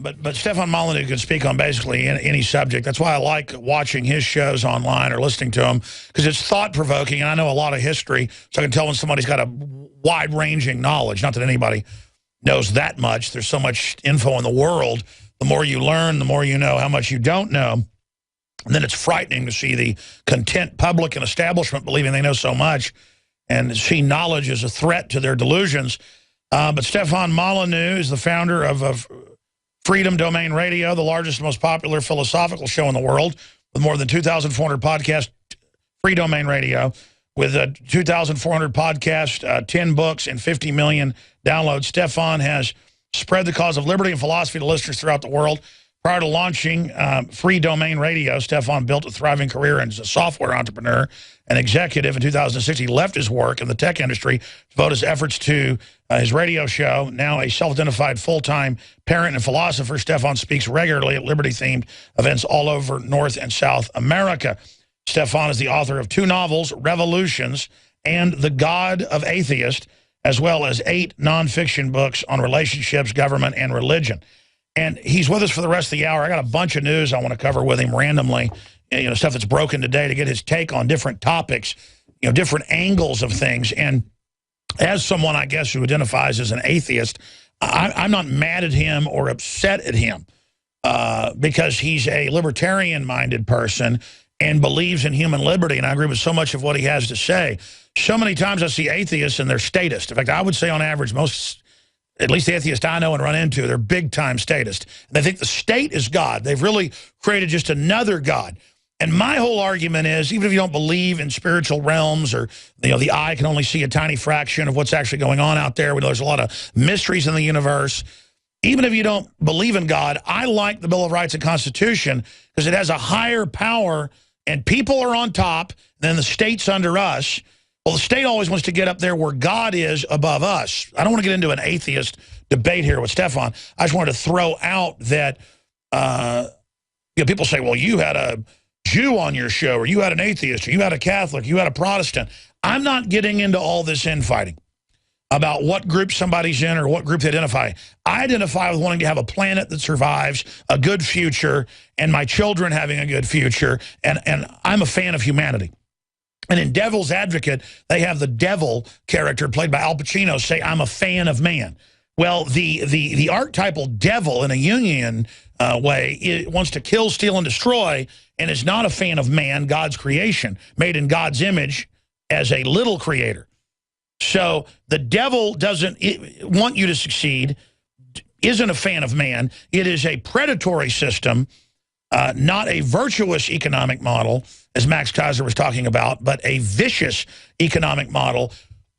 But Stefan Molyneux can speak on basically any subject. That's why I like watching his shows online or listening to him, because it's thought-provoking, and I know a lot of history, so I can tell when somebody's got a wide-ranging knowledge. Not that anybody knows that much. There's so much info in the world. The more you learn, the more you know how much you don't know. And then it's frightening to see the content public and establishment believing they know so much and see knowledge as a threat to their delusions. But Stefan Molyneux is the founder of Freedom Domain Radio, the largest and most popular philosophical show in the world, with more than 2,400 podcasts, Free Domain Radio, with 2,400 podcasts, 10 books, and 50 million downloads. Stefan has spread the cause of liberty and philosophy to listeners throughout the world. Prior to launching Free Domain Radio, Stefan built a thriving career as a software entrepreneur and executive. In 2006, he left his work in the tech industry to devote his efforts to his radio show. Now a self-identified full-time parent and philosopher, Stefan speaks regularly at liberty-themed events all over North and South America. Stefan is the author of 2 novels, Revolutions and The God of Atheist, as well as 8 nonfiction books on relationships, government, and religion. And he's with us for the rest of the hour. I got a bunch of news I want to cover with him randomly, stuff that's broken today, to get his take on different topics, different angles of things. And as someone, I guess, who identifies as an atheist, I'm not mad at him or upset at him because he's a libertarian-minded person and believes in human liberty, and I agree with so much of what he has to say. So many times I see atheists and they're statists. In fact, I would say on average, most, at least the atheists I know and run into, they're big-time statists. And they think the state is God. They've really created just another God. And my whole argument is, even if you don't believe in spiritual realms, or the eye can only see a tiny fraction of what's actually going on out there, we know there's a lot of mysteries in the universe. Even if you don't believe in God, I like the Bill of Rights and Constitution because it has a higher power, and people are on top, then the state's under us. Well, the state always wants to get up there where God is above us. I don't want to get into an atheist debate here with Stefan. I just wanted to throw out that people say, well, you had a Jew on your show, or you had an atheist, or you had a Catholic, you had a Protestant. I'm not getting into all this infighting about what group somebody's in or what group they identify. I identify with wanting to have a planet that survives, a good future, and my children having a good future, and I'm a fan of humanity. And in Devil's Advocate, they have the devil character played by Al Pacino say, I'm a fan of man. Well, the archetypal devil in a Jungian way, it wants to kill, steal, and destroy, and is not a fan of man, God's creation, made in God's image as a little creator. So the devil doesn't want you to succeed, isn't a fan of man. It is a predatory system, not a virtuous economic model, as Max Kaiser was talking about, but a vicious economic model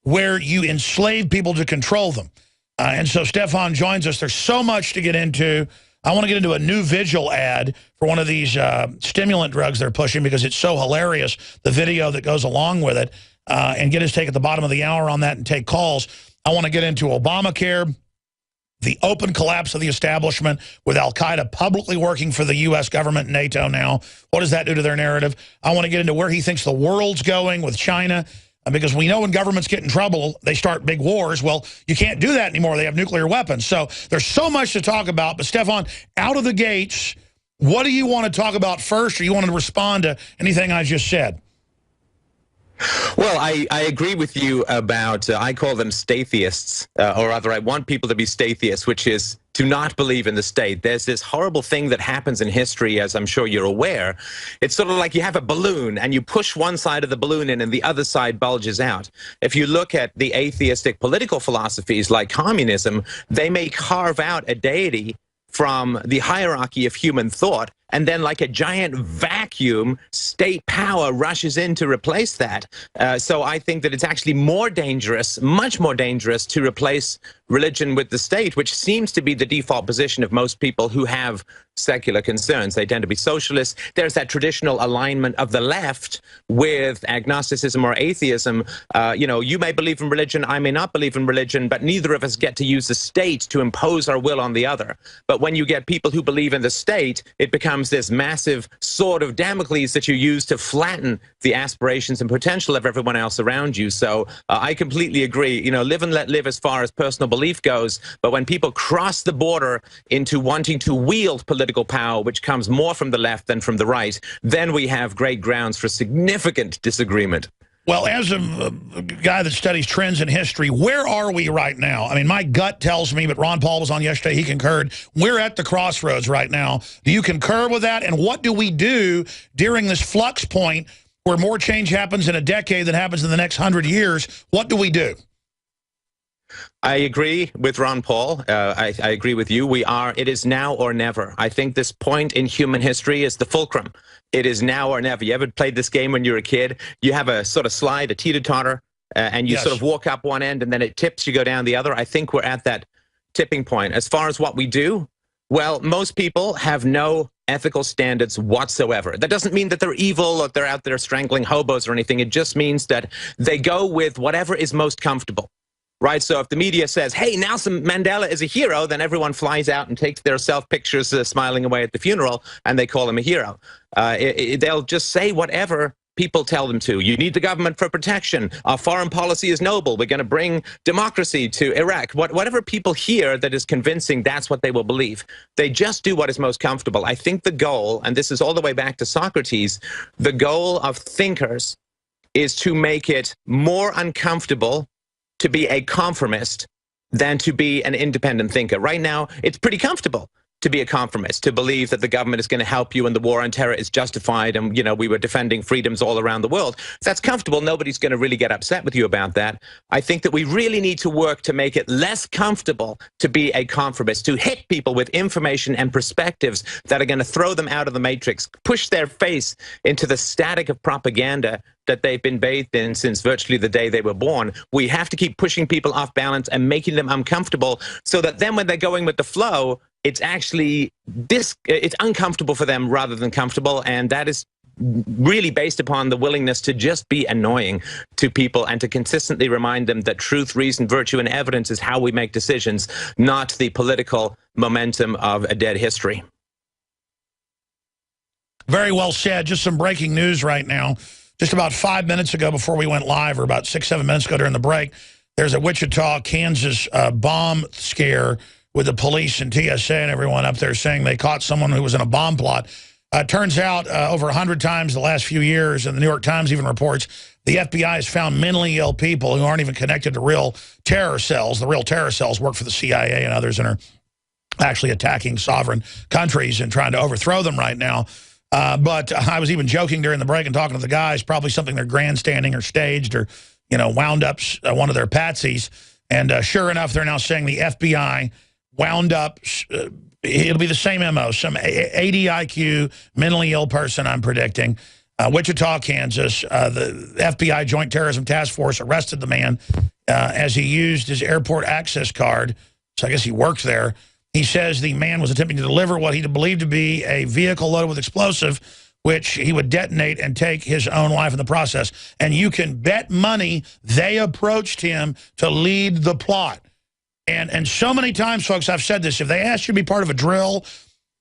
where you enslave people to control them. And so Stefan joins us. There's so much to get into. I want to get into a new Vigil ad for one of these stimulant drugs they're pushing because it's so hilarious, the video that goes along with it, and get his take at the bottom of the hour on that and take calls. I want to get into Obamacare, the open collapse of the establishment with al-Qaeda publicly working for the U.S. government and NATO now. What does that do to their narrative? I want to get into where he thinks the world's going with China, because we know when governments get in trouble, they start big wars. Well, you can't do that anymore. They have nuclear weapons. So there's so much to talk about. But, Stefan, out of the gates, what do you want to talk about first, or you want to respond to anything I just said? Well, I agree with you about, I call them stateists, or rather I want people to be stateists, which is to not believe in the state. There's this horrible thing that happens in history, as I'm sure you're aware. It's sort of like you have a balloon and you push one side of the balloon in and the other side bulges out. If you look at the atheistic political philosophies like communism, they may carve out a deity from the hierarchy of human thought, and then like a giant vacuum, state power rushes in to replace that. So I think that it's actually more dangerous, much more dangerous, to replace religion with the state, which seems to be the default position of most people who have secular concerns. They tend to be socialists. There's that traditional alignment of the left with agnosticism or atheism. You may believe in religion, I may not believe in religion, but neither of us get to use the state to impose our will on the other. But when you get people who believe in the state, it becomes becomes this massive sword of Damocles that you use to flatten the aspirations and potential of everyone else around you. So I completely agree. You know, live and let live as far as personal belief goes. But when people cross the border into wanting to wield political power, which comes more from the left than from the right, then we have great grounds for significant disagreement. Well, as a guy that studies trends in history, where are we right now? I mean, my gut tells me, but Ron Paul was on yesterday, he concurred, we're at the crossroads right now. Do you concur with that? And what do we do during this flux point where more change happens in a decade than happens in the next 100 years? What do we do? I agree with Ron Paul. I agree with you. It is now or never. I think this point in human history is the fulcrum. It is now or never. You ever played this game when you were a kid? You have a sort of slide, a teeter-totter, and you sort of walk up one end and then it tips, you go down the other. I think we're at that tipping point. As far as what we do, well, most people have no ethical standards whatsoever. That doesn't mean that they're evil or they're out there strangling hobos or anything. It just means that they go with whatever is most comfortable. Right, so if the media says, hey, Nelson Mandela is a hero, then everyone flies out and takes their self-pictures smiling away at the funeral, and they call him a hero. They'll just say whatever people tell them to. You need the government for protection. Our foreign policy is noble. We're going to bring democracy to Iraq. Whatever people hear that is convincing, that's what they will believe. They just do what is most comfortable. I think the goal, and this is all the way back to Socrates, the goal of thinkers is to make it more uncomfortable to be a conformist than to be an independent thinker. Right now, it's pretty comfortable to be a conformist, to believe that the government is going to help you and the war on terror is justified and, you know, we were defending freedoms all around the world. If that's comfortable, nobody's going to really get upset with you about that. I think that we really need to work to make it less comfortable to be a conformist, to hit people with information and perspectives that are going to throw them out of the matrix, push their face into the static of propaganda that they've been bathed in since virtually the day they were born. We have to keep pushing people off balance and making them uncomfortable so that then when they're going with the flow, it's actually it's uncomfortable for them rather than comfortable, and that is really based upon the willingness to just be annoying to people and to consistently remind them that truth, reason, virtue, and evidence is how we make decisions, not the political momentum of a dead history. Very well said. Just some breaking news right now. Just about 5 minutes ago before we went live, or about 6-7 minutes ago during the break, there's a Wichita, Kansas bomb scare with the police and TSA and everyone up there saying they caught someone who was in a bomb plot. Turns out over 100 times the last few years, and the New York Times even reports, the FBI has found mentally ill people who aren't even connected to real terror cells. The real terror cells work for the CIA and others and are actually attacking sovereign countries and trying to overthrow them right now. But I was even joking during the break and talking to the guys, probably something they're grandstanding or staged or, you know, wound up one of their patsies. And sure enough, they're now saying the FBI wound up, it'll be the same MO, some 80 IQ, mentally ill person, I'm predicting. Wichita, Kansas, the FBI Joint Terrorism Task Force arrested the man as he used his airport access card. So I guess he worked there. He says the man was attempting to deliver what he believed to be a vehicle loaded with explosive, which he would detonate and take his own life in the process. And you can bet money they approached him to lead the plot. And so many times, folks, I've said this, if they ask you to be part of a drill,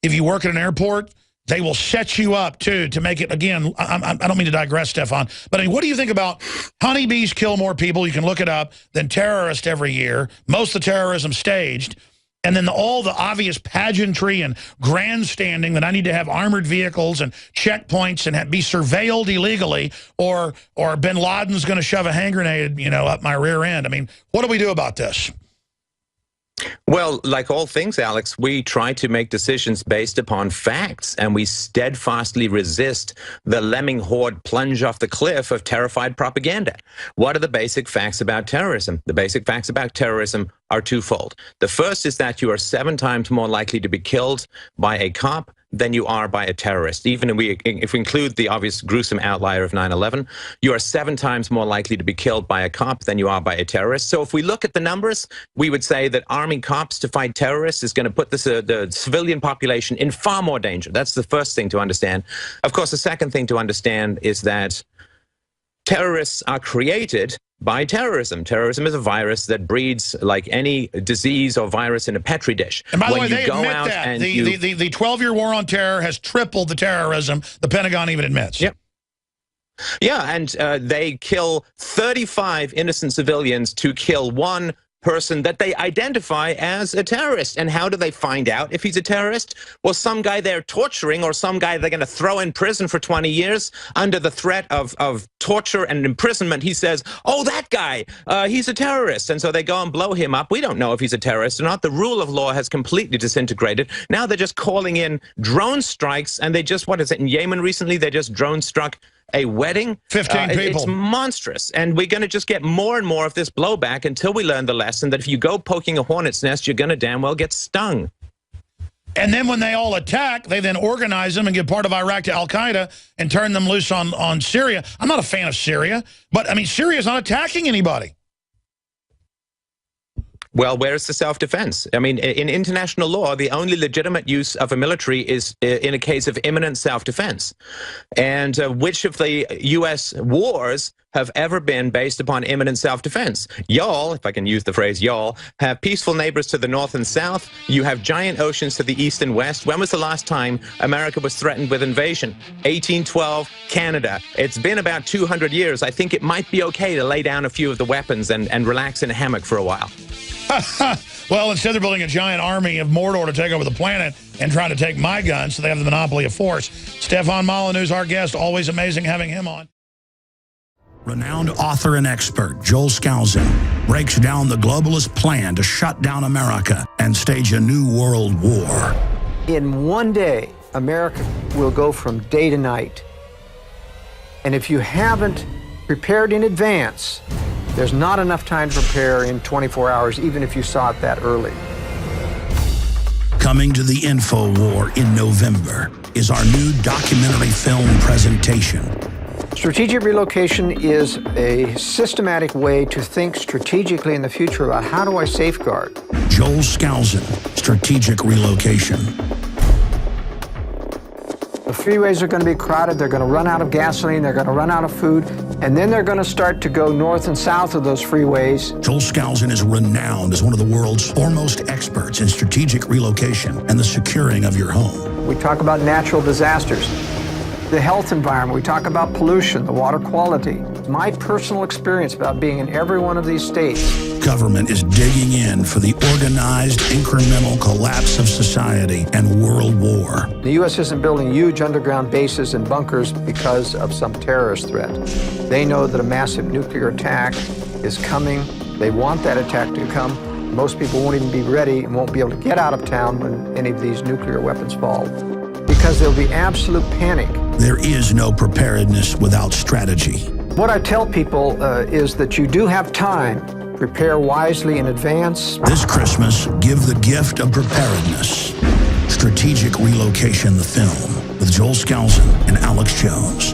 if you work at an airport, they will set you up, too, to make it, again, I don't mean to digress, Stefan, but I mean, what do you think about honeybees kill more people, you can look it up, than terrorists every year, most of the terrorism staged, and then all the obvious pageantry and grandstanding that I need to have armored vehicles and checkpoints and be surveilled illegally, or bin Laden's going to shove a hand grenade, you know, up my rear end. I mean, what do we do about this? Well, like all things, Alex, we try to make decisions based upon facts, and we steadfastly resist the lemming horde plunge off the cliff of terrified propaganda. What are the basic facts about terrorism? The basic facts about terrorism are twofold. The first is that you are 7 times more likely to be killed by a cop than you are by a terrorist. Even if we include the obvious gruesome outlier of 9/11, you are 7 times more likely to be killed by a cop than you are by a terrorist. So if we look at the numbers, we would say that arming cops to fight terrorists is going to put the civilian population in far more danger. That's the first thing to understand. Of course, the second thing to understand is that terrorists are created by terrorism. Terrorism is a virus that breeds like any disease or virus in a petri dish. And by the way, they admit that. The 12-year war on terror has tripled the terrorism. The Pentagon even admits. Yep. Yeah, and they kill 35 innocent civilians to kill one person that they identify as a terrorist. And how do they find out if he's a terrorist? Well, some guy they're torturing or some guy they're going to throw in prison for 20 years under the threat of torture and imprisonment. He says, oh, that guy, he's a terrorist. And so they go and blow him up. We don't know if he's a terrorist or not. The rule of law has completely disintegrated. Now they're just calling in drone strikes. And they just, what is it, in Yemen recently, they just drone struck a wedding. 15 people. It's monstrous. And we're going to just get more and more of this blowback until we learn the lesson that if you go poking a hornet's nest, you're going to damn well get stung. And then when they all attack, they then organize them and give part of Iraq to al-Qaeda and turn them loose on Syria. I'm not a fan of Syria, but, I mean, Syria's not attacking anybody. Well, where's the self-defense? I mean, in international law, the only legitimate use of a military is in a case of imminent self-defense. And which of the U.S. wars have ever been based upon imminent self-defense? Y'all, if I can use the phrase y'all, have peaceful neighbors to the north and south. You have giant oceans to the east and west. When was the last time America was threatened with invasion? 1812, Canada. It's been about 200 years. I think it might be okay to lay down a few of the weapons and relax in a hammock for a while. Well, instead they're building a giant army of Mordor to take over the planet and trying to take my guns, so they have the monopoly of force. Stefan Molyneux, our guest. Always amazing having him on. Renowned author and expert Joel Skousen breaks down the globalist plan to shut down America and stage a new world war. In one day, America will go from day to night. And if you haven't prepared in advance, there's not enough time to prepare in 24 hours, even if you saw it that early. Coming to the InfoWar in November is our new documentary film presentation. Strategic relocation is a systematic way to think strategically in the future about how do I safeguard. Joel Skousen, Strategic Relocation. The freeways are going to be crowded, they're going to run out of gasoline, they're going to run out of food, and then they're going to start to go north and south of those freeways. Joel Skousen is renowned as one of the world's foremost experts in strategic relocation and the securing of your home. We talk about natural disasters, the health environment, we talk about pollution, the water quality. My personal experience about being in every one of these states. Government is digging in for the organized, incremental collapse of society and world war. The U.S. isn't building huge underground bases and bunkers because of some terrorist threat. They know that a massive nuclear attack is coming. They want that attack to come. Most people won't even be ready and won't be able to get out of town when any of these nuclear weapons fall, because there'll be absolute panic. There is no preparedness without strategy. What I tell people is that you do have time. Prepare wisely in advance. This Christmas, give the gift of preparedness. Strategic Relocation, the film, with Joel Skousen and Alex Jones.